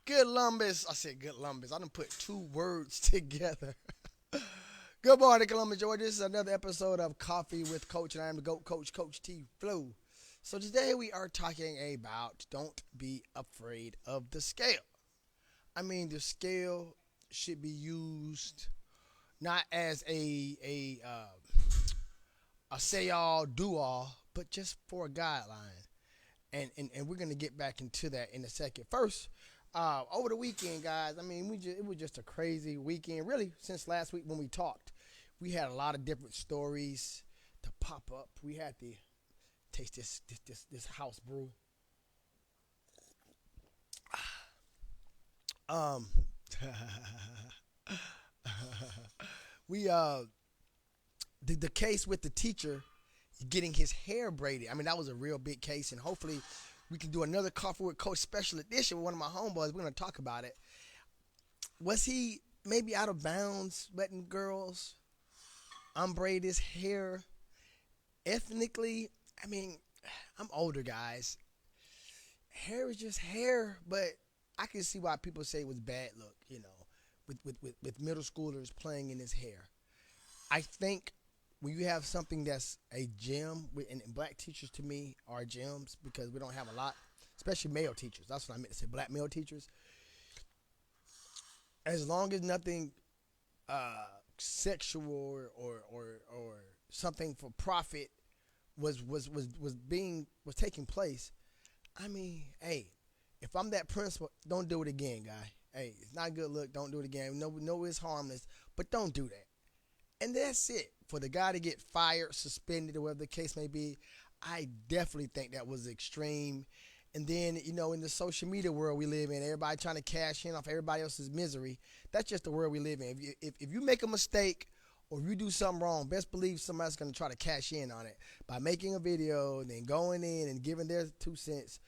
Good Lumbus. I said good Lumbus. I done put two words together. Good morning, Columbus, Georgia. This is another episode of Coffee with Coach, and I am the GOAT Coach, Coach T. Flow. So today we are talking about don't be afraid of the scale. I mean, the scale should be used not as a say all, do all, but just for a guideline. And we're gonna get back into that in a second. First, over the weekend, guys. I mean, it was just a crazy weekend. Really, since last week when we talked, we had a lot of different stories to pop up. We had to taste this house brew. Um, we the case with the teacher getting his hair braided. I mean, that was a real big case, and hopefully we can do another Coffee with Coach special edition with one of my homeboys. We're gonna talk about it. Was he maybe out of bounds letting girls unbraid his hair ethnically? I mean, I'm older, guys. Hair is just hair, but I can see why people say it was bad look, with middle schoolers playing in his hair. I think when you have something that's a gem, and black teachers to me are gems because we don't have a lot, especially male teachers. That's what I meant to say. Black male teachers. As long as nothing sexual or something for profit was taking place. I mean, hey, if I'm that principal, don't do it again, guy. Hey, it's not a good look. Don't do it again. No, it's harmless, but don't do that. And that's it. For the guy to get fired, suspended, or whatever the case may be, I definitely think that was extreme. And then, in the social media world we live in, everybody trying to cash in off everybody else's misery. That's just the world we live in. If you make a mistake or if you do something wrong, best believe somebody's going to try to cash in on it by making a video and then going in and giving their 2 cents.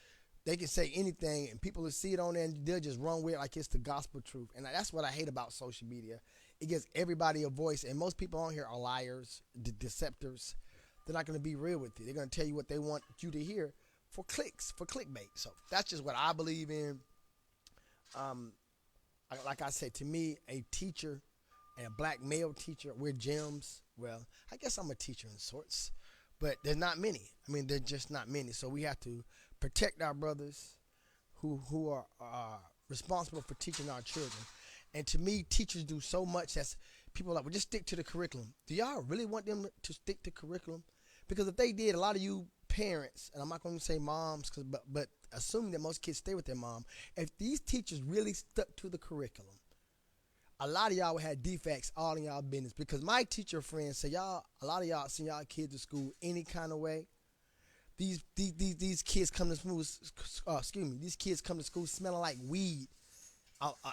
They can say anything, and people will see it on there, and they'll just run with it like it's the gospel truth. And that's what I hate about social media. It gives everybody a voice, and most people on here are liars, deceptors. They're not going to be real with you. They're going to tell you what they want you to hear for clicks, for clickbait. So that's just what I believe in. Um, like I said, to me, a teacher and a black male teacher, we're gems. Well, I guess I'm a teacher in sorts, but there's not many. I mean, there's just not many. So we have to protect our brothers who are responsible for teaching our children. And to me, teachers do so much that's people are like, well, just stick to the curriculum. Do y'all really want them to stick to curriculum? Because if they did, a lot of you parents, and I'm not going to say moms, but assuming that most kids stay with their mom, if these teachers really stuck to the curriculum, a lot of y'all would have defects all in y'all business. Because my teacher friends say a lot of y'all send y'all kids to school any kind of way. These kids come to school, these kids come to school smelling like weed.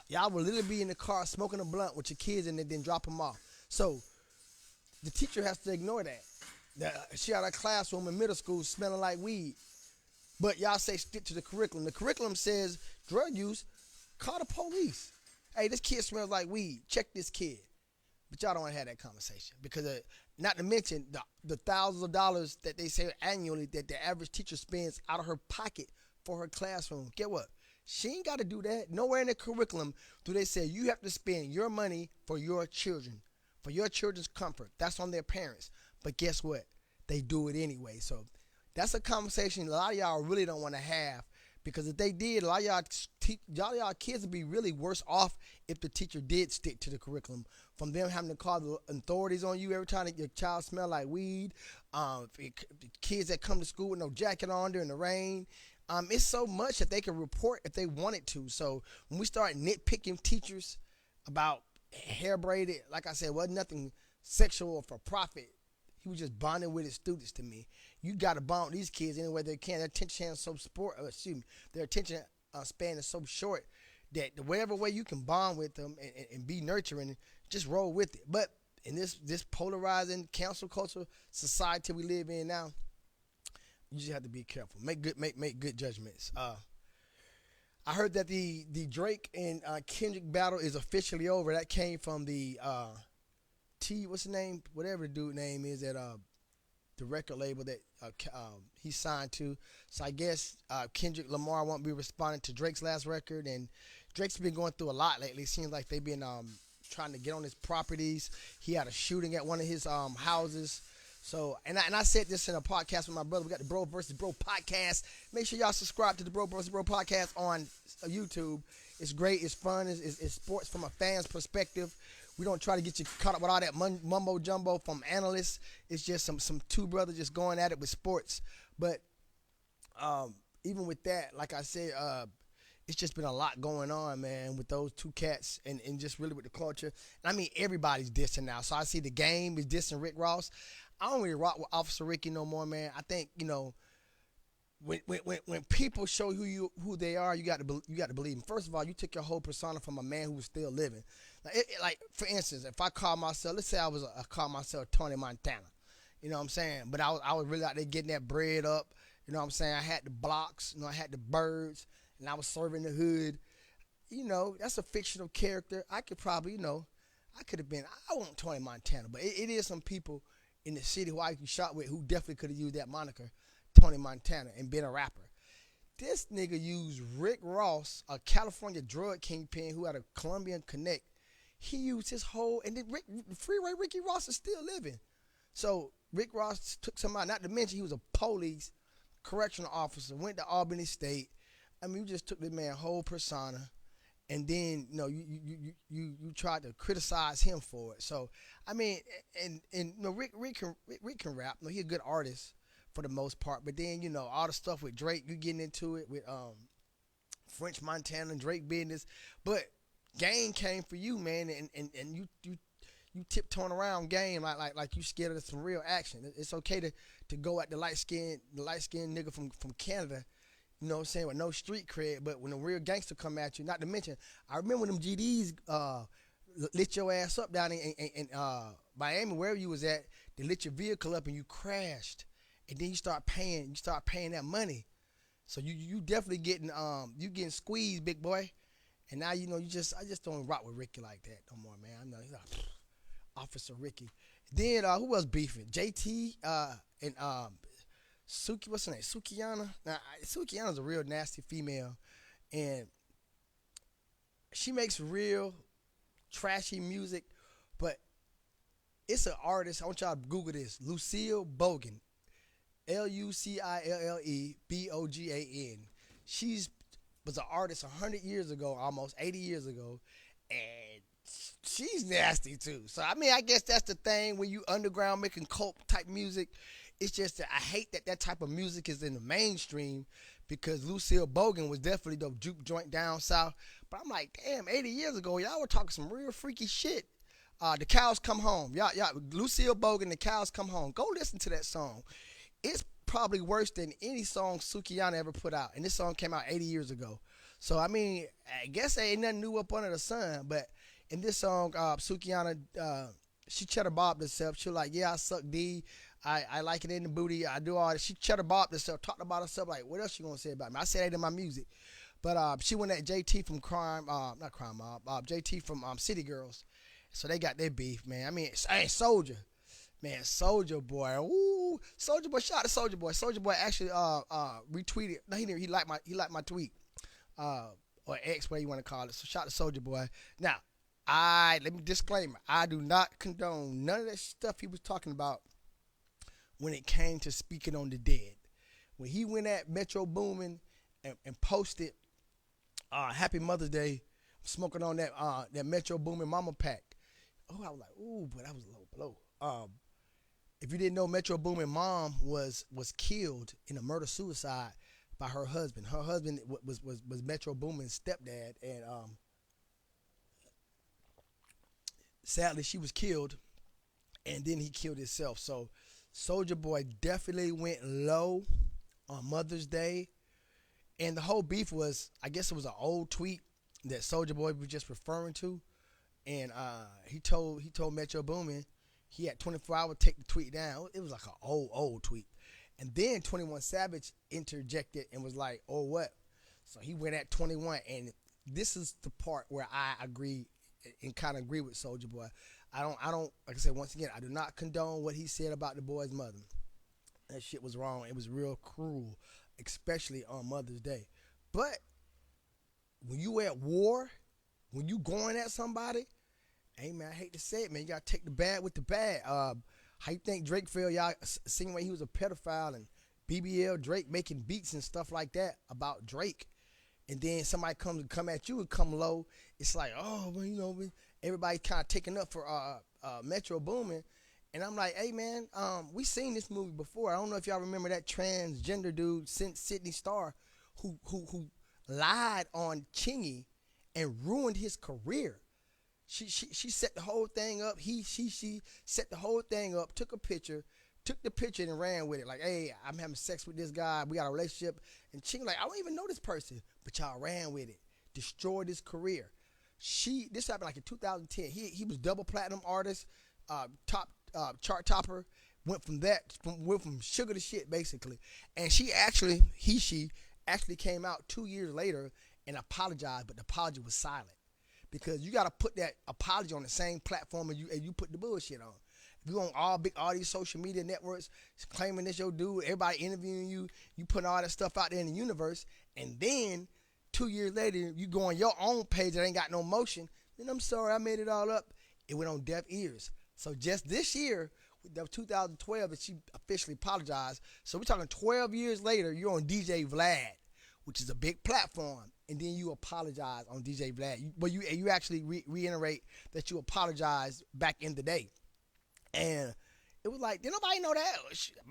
Y'all will literally be in the car smoking a blunt with your kids and then drop them off. So the teacher has to ignore that. She out of classroom in middle school smelling like weed. But y'all say stick to the curriculum. The curriculum says drug use, call the police. Hey, this kid smells like weed. Check this kid. But y'all don't want to have that conversation because not to mention the thousands of dollars that they say annually that the average teacher spends out of her pocket for her classroom. Get what? She ain't got to do that. Nowhere in the curriculum do they say you have to spend your money for your children, for your children's comfort. That's on their parents. But guess what? They do it anyway. So that's a conversation a lot of y'all really don't want to have because if they did, a lot of y'all kids would be really worse off if the teacher did stick to the curriculum. From them having to call the authorities on you every time that your child smell like weed, kids that come to school with no jacket on during the rain. It's so much that they can report if they wanted to. So when we start nitpicking teachers about hair braided, like I said, wasn't nothing sexual or for profit. He was just bonding with his students to me. You got to bond with these kids any way they can. Their attention span is so their attention span is so short that whatever way you can bond with them and be nurturing, just roll with it. But in this polarizing cancel culture society we live in now, you just have to be careful. Make good judgments. I heard that the Drake and Kendrick battle is officially over. That came from the what's the name? Whatever the dude name is that the record label that he signed to. So I guess Kendrick Lamar won't be responding to Drake's last record, and Drake's been going through a lot lately. It seems like they've been trying to get on his properties. He had a shooting at one of his houses. So, and I said this in a podcast with my brother. We got the Bro versus Bro podcast. Make sure y'all subscribe to the Bro versus Bro podcast on YouTube. It's great. It's fun. It's sports from a fan's perspective. We don't try to get you caught up with all that mumbo jumbo from analysts. It's just some two brothers just going at it with sports. But even with that, like I said, it's just been a lot going on, man, with those two cats and just really with the culture. And I mean, everybody's dissing now. So I see the game is dissing Rick Ross. I don't really rock with Officer Ricky no more, man. I think, when people show who they are, you got to believe them. First of all, you took your whole persona from a man who was still living. Like for instance, if I call myself, let's say I call myself Tony Montana, you know what I'm saying? But I was really out there getting that bread up, you know what I'm saying? I had the blocks, I had the birds, and I was serving the hood. That's a fictional character. I could probably, I could have been. I want Tony Montana, but it is some people in the city who I can shot with who definitely could have used that moniker, Tony Montana, and been a rapper. This nigga used Rick Ross, a California drug kingpin who had a Colombian connect. He used his whole, and then Freeway Ricky Ross is still living. So Rick Ross took somebody, not to mention he was a police correctional officer, went to Albany State. I mean, you just took the man's whole persona, and then you tried to criticize him for it. So I mean, and Rick can rap. He's a good artist for the most part. But then all the stuff with Drake, you getting into it with French Montana and Drake business. But Game came for you, man, and you tiptoeing around Game like you scared of some real action. It's okay to go at the light skinned nigga from Canada. You know what I'm saying, with no street cred, but when a real gangster come at you, not to mention, I remember when them GDs lit your ass up down in Miami, wherever you was at, they lit your vehicle up and you crashed, and then you start paying that money, so you definitely getting squeezed, big boy, and now I just don't rock with Ricky like that no more, man. I know he's like Officer Ricky. Then who was beefing? JT and what's her name? Sukihana. Now, Sukihana's a real nasty female, and she makes real trashy music, but it's an artist. I want y'all to Google this. Lucille Bogan. LucilleBogan. She's was an artist 100 years ago, almost 80 years ago, and she's nasty too. So, I mean, I guess that's the thing when you underground making cult type music. It's just that I hate that type of music is in the mainstream, because Lucille Bogan was definitely the juke joint down south. But I'm like, damn, 80 years ago, y'all were talking some real freaky shit. The Cows Come Home. Y'all, Lucille Bogan, The Cows Come Home. Go listen to that song. It's probably worse than any song Sukihana ever put out. And this song came out 80 years ago. So, I mean, I guess there ain't nothing new up under the sun. But in this song, Sukihana, she cheddar bobbed herself. She was like, yeah, I suck D. I like it in the booty. I do all that. She cheddar bobbed herself, talked about herself. Like, what else you gonna say about me? I say that in my music. But she went at JT from not Crime Mob, JT from City Girls. So they got their beef, man. I mean, hey, Soldier, man, Soldier Boy, ooh, Soldier Boy, shout out to Soldier Boy. Soldier Boy actually retweeted. No, he liked my tweet, or X, whatever you want to call it. So shout out to Soldier Boy. Now, let me disclaimer: I do not condone none of that stuff he was talking about when it came to speaking on the dead. When he went at Metro Boomin and posted Happy Mother's Day, smoking on that Metro Boomin Mama pack. Oh, I was like, ooh, but that was a low blow. If you didn't know, Metro Boomin mom was killed in a murder suicide by her husband. Her husband was Metro Boomin's stepdad, and sadly she was killed, and then he killed himself. So Soldier Boy definitely went low on Mother's Day, and the whole beef was, I guess it was an old tweet that Soldier Boy was just referring to, and he told Metro Boomin he had 24 hours to take the tweet down. It was like an old tweet, and then 21 Savage interjected and was like, "Oh what?" So he went at 21, and this is the part where I agree and kind of agree with Soldier Boy. I don't. Like I said, once again, I do not condone what he said about the boy's mother. That shit was wrong. It was real cruel, especially on Mother's Day. But when you at war, when you going at somebody, hey man, I hate to say it, man, you gotta take the bad with the bad. How you think Drake feel? Y'all singing when he was a pedophile and BBL Drake making beats and stuff like that about Drake, and then somebody come at you and come low. It's like, oh, well, everybody kind of taking up for Metro Boomin. And I'm like, hey man, we seen this movie before. I don't know if y'all remember that transgender dude, Sydney Star, who lied on Chingy and ruined his career. She set the whole thing up. She set the whole thing up. Took the picture and ran with it. Like, hey, I'm having sex with this guy. We got a relationship. And Chingy like, I don't even know this person, but y'all ran with it. Destroyed his career. This happened like in 2010. He was double platinum artist, top chart topper. Went from sugar to shit basically. And she actually came out 2 years later and apologized, but the apology was silent. Because you got to put that apology on the same platform as you put the bullshit on. If you on all these social media networks claiming this your dude, everybody interviewing you, you putting all that stuff out there in the universe, and then 2 years later you go on your own page that ain't got no motion, then I'm sorry, I made it all up. It went on deaf ears. So just this year, that was 2012, that she officially apologized. So we're talking 12 years later, you're on DJ Vlad, which is a big platform, and then you apologize on DJ Vlad. But you actually reiterate that you apologized back in the day. And it was like, did nobody know that?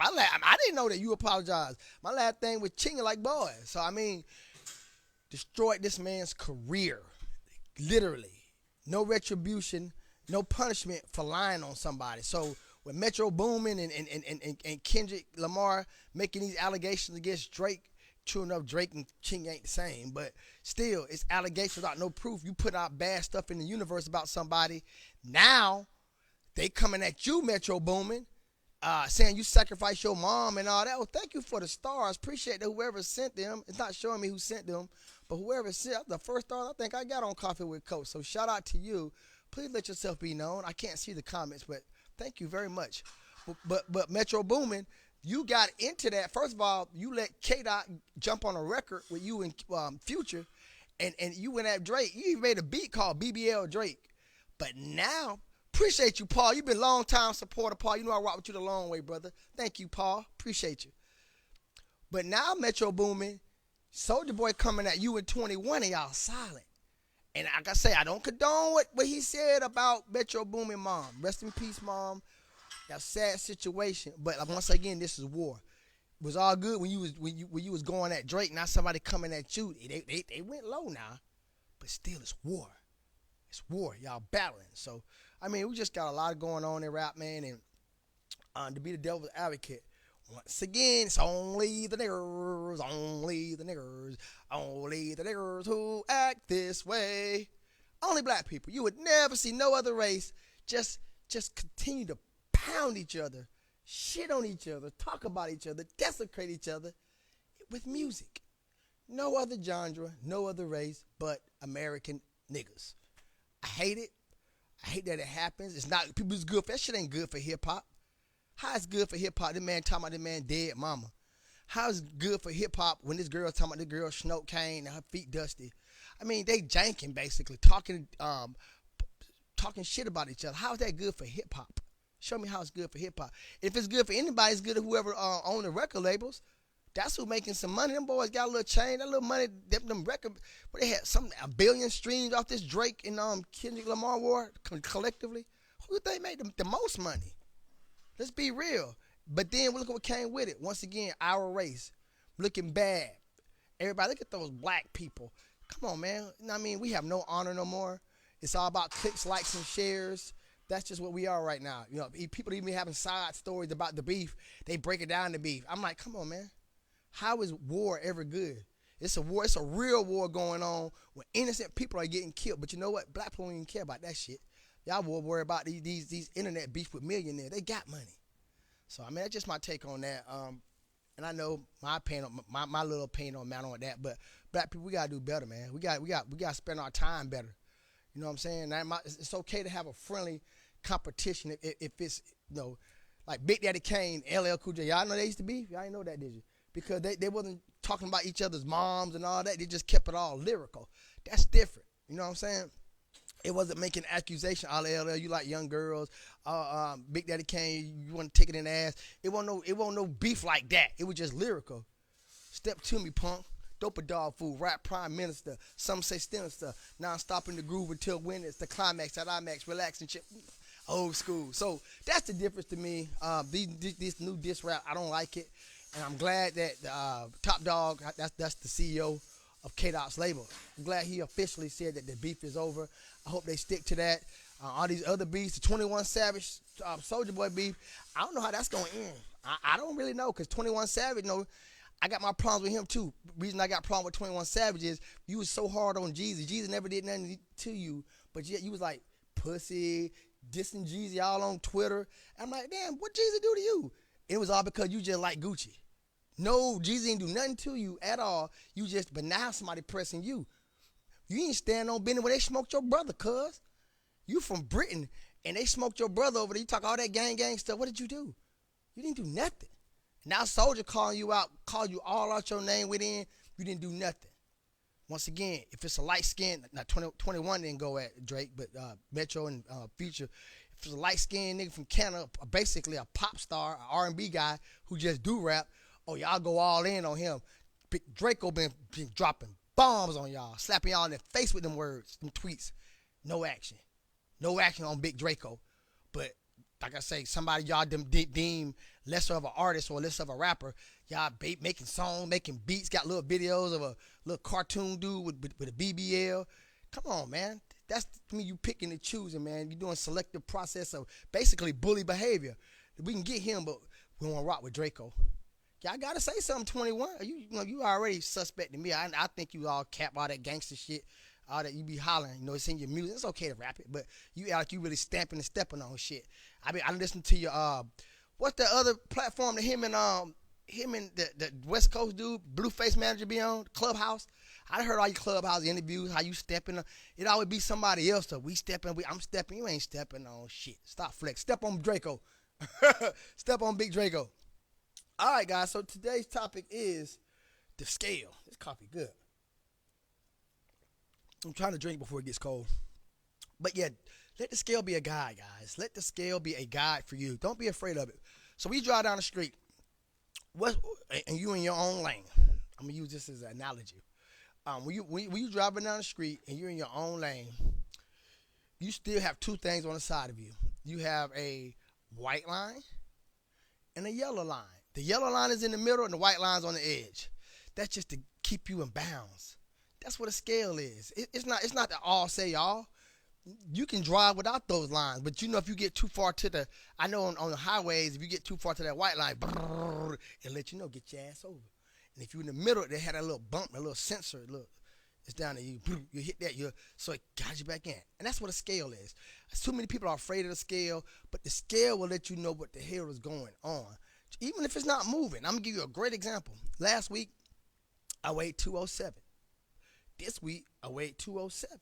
I didn't know that you apologized. My last thing was Chingy like, boy. So, I mean, destroyed this man's career. Literally. No retribution, no punishment for lying on somebody. So, with Metro Boomin and Kendrick Lamar making these allegations against Drake, true enough, Drake and Chingy ain't the same, but still, it's allegations without no proof. You put out bad stuff in the universe about somebody. Now, they coming at you, Metro Boomin, saying you sacrificed your mom and all that. Well, thank you for the stars. Appreciate that whoever sent them. It's not showing me who sent them, but whoever sent the first star I think I got on Coffee with Coach. So shout out to you. Please let yourself be known. I can't see the comments, but thank you very much. But Metro Boomin, you got into that. First of all, you let K-Dot jump on a record with you and Future, and you went at Drake. You even made a beat called BBL Drake. But now, appreciate you, Paul. You've been a long-time supporter, Paul. You know I rock with you the long way, brother. Thank you, Paul. Appreciate you. But now, Metro Boomin, Soulja Boy coming at you in 21 and y'all silent. And like I say, I don't condone what he said about Metro Boomin mom. Rest in peace, mom. That sad situation. But once again, this is war. It was all good when you was going at Drake. Now somebody coming at you. They went low now. But still, it's war. It's war. Y'all battling. So, I mean, we just got a lot going on in rap, man. And to be the devil's advocate, once again, it's only the niggers, only the niggers, only the niggers who act this way. Only black people. You would never see no other race just continue to pound each other, shit on each other, talk about each other, desecrate each other with music. No other genre, no other race but American niggas. I hate it. I hate that it happens. It's not, people's good for that shit ain't good for hip hop. How is good for hip hop? This man talking about this man dead mama. How is it good for hip hop when this girl talking about this girl snow cane and her feet dusty? I mean, they janking basically, talking shit about each other. How is that good for hip hop? Show me how it's good for hip hop. If it's good for anybody, it's good to whoever own the record labels. That's who making some money. Them boys got a little change, that little money. Them record, but they had a billion streams off this Drake and Kendrick Lamar war collectively. Who do they made the most money? Let's be real. But then look at what came with it. Once again, our race looking bad. Everybody, look at those black people. Come on, man. You know what I mean? We have no honor no more. It's all about clicks, likes, and shares. That's just what we are right now. You know, people even having side stories about the beef. They break it down to beef. I'm like, come on, man. How is war ever good? It's a war. It's a real war going on when innocent people are getting killed. But you know what? Black people don't even care about that shit. Y'all will worry about these internet beef with millionaires. They got money. So I mean, that's just my take on that. And I know my opinion, my little opinion on matter on that. But black people, we gotta do better, man. We gotta spend our time better. You know what I'm saying? It's okay to have a friendly competition if it's Like Big Daddy Kane, LL Cool J. Y'all know they used to beef? Y'all ain't know that, did you? Because they wasn't talking about each other's moms and all that. They just kept it all lyrical. That's different. You know what I'm saying? It wasn't making accusation. All LL, you like young girls. Big Daddy Kane, you want to take it in the ass. It wasn't no beef like that. It was just lyrical. Step to me, punk. Dope a dog food, rap prime minister. Some say sinister. Now I'm stopping the groove until when it's the climax at IMAX. Relax and chip. Old school. So that's the difference to me. This new diss rap, I don't like it, and I'm glad that Top Dog, that's the CEO of K-Dot's label. I'm glad he officially said that the beef is over. I hope they stick to that. All these other beefs, the 21 Savage, Soldier Boy beef, I don't know how that's going to end. I don't really know because 21 Savage, I got my problems with him too. Reason I got problem with 21 Savage is you was so hard on Jeezy. Jeezy never did nothing to you, but yet you was like pussy, dissing Jeezy all on Twitter. I'm like, damn, what Jeezy do to you? It was all because you just like Gucci. No, Jeezy ain't do nothing to you at all. But now somebody pressing you. You ain't stand on business when they smoked your brother, cuz. You from Britain, and they smoked your brother over there. You talk all that gang stuff. What did you do? You didn't do nothing. Now Soldier calling you out, call you all out your name within, you didn't do nothing. Once again, if it's a light skin, not 21 didn't go at Drake, but Metro and Future. If it's a light skinned nigga from Canada, basically a pop star, an R&B guy who just do rap, oh y'all go all in on him. Big Draco been dropping bombs on y'all, slapping y'all in the face with them words, them tweets. No action. No action on Big Draco. But like I say, somebody y'all deem lesser of an artist or lesser of a rapper, y'all making songs, making beats, got little videos of a little cartoon dude with a BBL. Come on, man. That's to me, you picking and choosing, man. You're doing selective process of basically bully behavior. We can get him, but we want to rock with Draco. Y'all got to say something, 21. You already suspecting me. I think you all cap all that gangster shit. All that you be hollering, it's in your music. It's okay to rap it, but you act like you really stamping and stepping on shit. I listened to your what's the other platform that him and the West Coast dude, Blueface Manager be on? Clubhouse. I heard all your Clubhouse interviews, how you stepping. It always be somebody else. So I'm stepping. You ain't stepping on shit. Stop flex. Step on Draco. Step on Big Draco. All right, guys. So today's topic is the scale. This coffee good. I'm trying to drink before it gets cold. But yeah, let the scale be a guide, guys. Let the scale be a guide for you. Don't be afraid of it. So we drive down the street, and you in your own lane. I'm going to use this as an analogy. When you driving down the street and you're in your own lane, you still have two things on the side of you. You have a white line and a yellow line. The yellow line is in the middle and the white line's on the edge. That's just to keep you in bounds. That's what a scale is. It's not that all say all. You can drive without those lines, but if you get too far I know on the highways, if you get too far to that white line, it'll let you know, get your ass over. And if you're in the middle, they had a little bump, a little sensor, it's down there, you hit that, so it guides you back in. And that's what a scale is. Too many people are afraid of the scale, but the scale will let you know what the hell is going on. Even if it's not moving. I'm going to give you a great example. Last week, I weighed 207. This week, I weighed 207.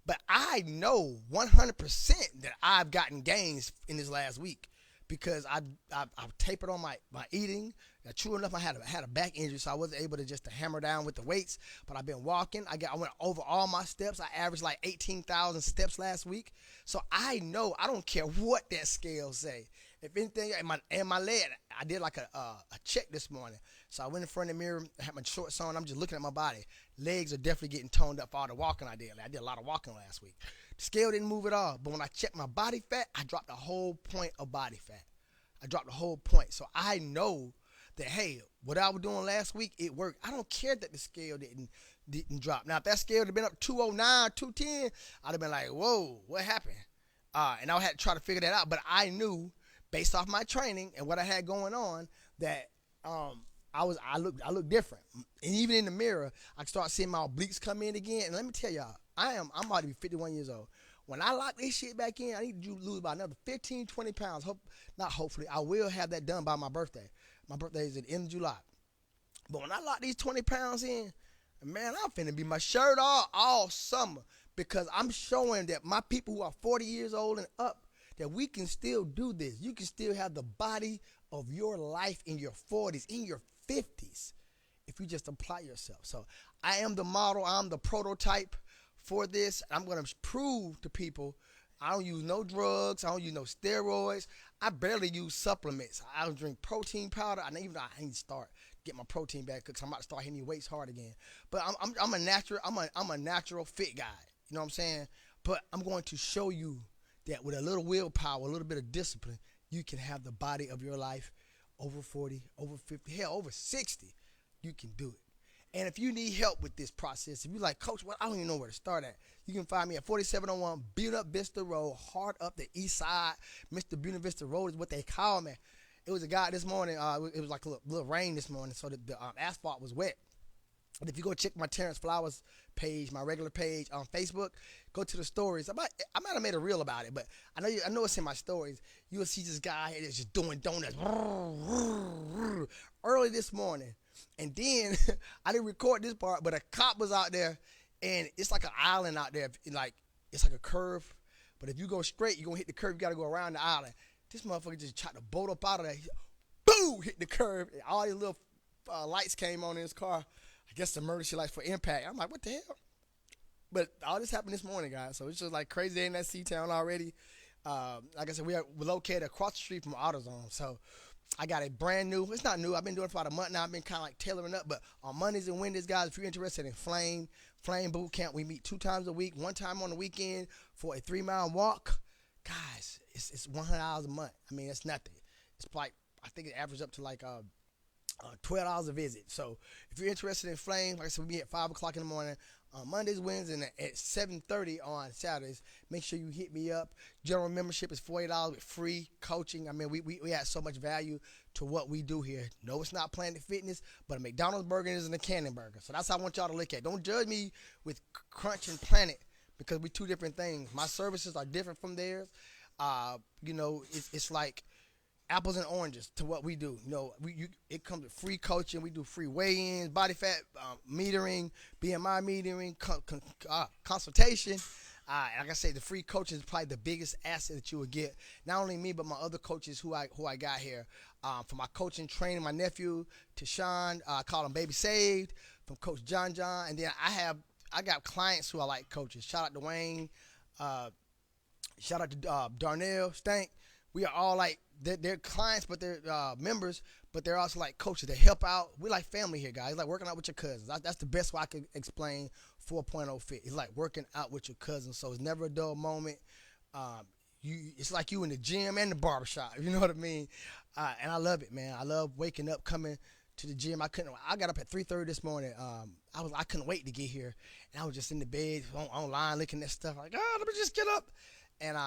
But I know 100% that I've gotten gains in this last week because I've tapered on my eating. True enough, I had a back injury, so I wasn't able to hammer down with the weights. But I've been walking. I went over all my steps. I averaged like 18,000 steps last week. So I know, I don't care what that scale say. If anything, in my leg, I did like a check this morning. So I went in front of the mirror, had my shorts on. I'm just looking at my body. Legs are definitely getting toned up for all the walking I did. I did a lot of walking last week. The scale didn't move at all. But when I checked my body fat, I dropped a whole point of body fat. I dropped a whole point. So I know that, hey, what I was doing last week, it worked. I don't care that the scale didn't drop. Now, if that scale had been up 209, 210, I'd have been like, whoa, what happened? And I had to try to figure that out. But I knew, based off my training and what I had going on, that I look different. And even in the mirror, I start seeing my obliques come in again. And let me tell y'all, I'm about to be 51 years old. When I lock this shit back in, I need to lose about another 15, 20 pounds. Hopefully, I will have that done by my birthday. My birthday is at the end of July. But when I lock these 20 pounds in, man, I'm finna be my shirt all summer because I'm showing that my people who are 40 years old and up, that we can still do this. You can still have the body of your life in your 40s, in your 50s, if you just apply yourself. So I am the model. I'm the prototype for this. I'm going to prove to people I don't use no drugs. I don't use no steroids. I barely use supplements. I don't drink protein powder. I need to start get my protein back because I'm about to start hitting weights hard again. But I'm a natural. I'm a natural fit guy. You know what I'm saying? But I'm going to show you that with a little willpower, a little bit of discipline, you can have the body of your life over 40, over 50, hell, over 60. You can do it. And if you need help with this process, if you're like, Coach, well, I don't even know where to start at, you can find me at 4701 Buena Vista Road, hard up the east side. Mr. Buena Vista Road is what they call me. It was a guy this morning, it was like a little rain this morning, so the asphalt was wet. And if you go check my Terrence Flowers page, my regular page on Facebook, go to the stories. I might have made a reel about it, but I know it's in my stories. You will see this guy here that's just doing donuts early this morning. And then I didn't record this part, but a cop was out there, and it's like an island out there. It's like a curve, but if you go straight, you're gonna hit the curve. You gotta go around the island. This motherfucker just tried to bolt up out of there. Boom! Hit the curve. And all these little lights came on in his car. I guess the emergency lights for impact. I'm like, what the hell? But all this happened this morning, guys. So it's just like crazy day in that C-Town already. Like I said, we're located across the street from AutoZone. So I got a brand new, it's not new, I've been doing it for about a month now. I've been kind of like tailoring up. But on Mondays and Wednesdays, guys, if you're interested in Flame Boot Camp, we meet 2 times a week, 1 time on the weekend for a 3-mile walk. Guys, it's $100 a month. I mean, it's nothing. It's like, I think it averages up to like $12 a visit. So if you're interested in Flame, like I said, we meet at 5 o'clock in the morning on Mondays, Wednesdays, and at 7:30 on Saturdays. Make sure you hit me up. General membership is $40 with free coaching. I mean, we add so much value to what we do here. No, it's not Planet Fitness, but a McDonald's burger isn't a Cannon burger. So that's how I want y'all to look at it. Don't judge me with Crunch and Planet because we're 2 different things. My services are different from theirs. It's like apples and oranges to what we do. It comes with free coaching. We do free weigh-ins, body fat metering, BMI metering, consultation. Like I say, the free coaching is probably the biggest asset that you will get. Not only me, but my other coaches who I got here. For my coaching training, my nephew, Tashawn, I call him Baby Saved, from Coach John. And then I got clients who I like coaches. Shout out to Wayne. Shout out to Darnell Stank. We are all like, they're clients, but they're members, but they're also like coaches. They help out. We like family here, guys. It's like working out with your cousins. That's the best way I could explain 4.0 Fit. It's like working out with your cousins. So it's never a dull moment. It's like you in the gym and the barbershop. You know what I mean? And I love it, man. I love waking up, coming to the gym. I got up at 3:30 this morning. I couldn't wait to get here, and I was just in the bed online looking at stuff. Like, let me just get up, and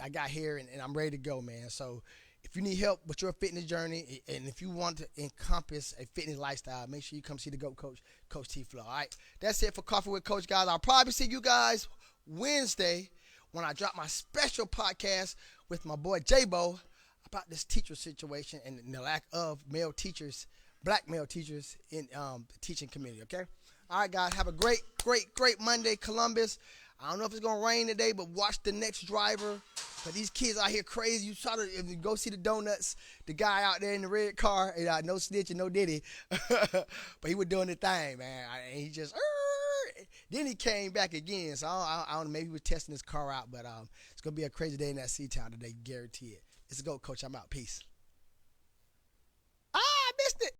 I got here and I'm ready to go, man. So if you need help with your fitness journey and if you want to encompass a fitness lifestyle, make sure you come see the GOAT Coach, Coach T Flow. All right, that's it for Coffee with Coach, guys. I'll probably see you guys Wednesday when I drop my special podcast with my boy J-Bo about this teacher situation and the lack of black male teachers in the teaching community, okay? All right, guys, have a great Monday, Columbus. I don't know if it's going to rain today, but watch The Next Driver. But these kids out here crazy. If you go see the donuts, the guy out there in the red car, no snitching, no diddy. But he was doing the thing, man. And he just, then he came back again. So I don't know, maybe he was testing his car out. But it's going to be a crazy day in that C-Town today, guarantee it. It's a GOAT Coach. I'm out. Peace.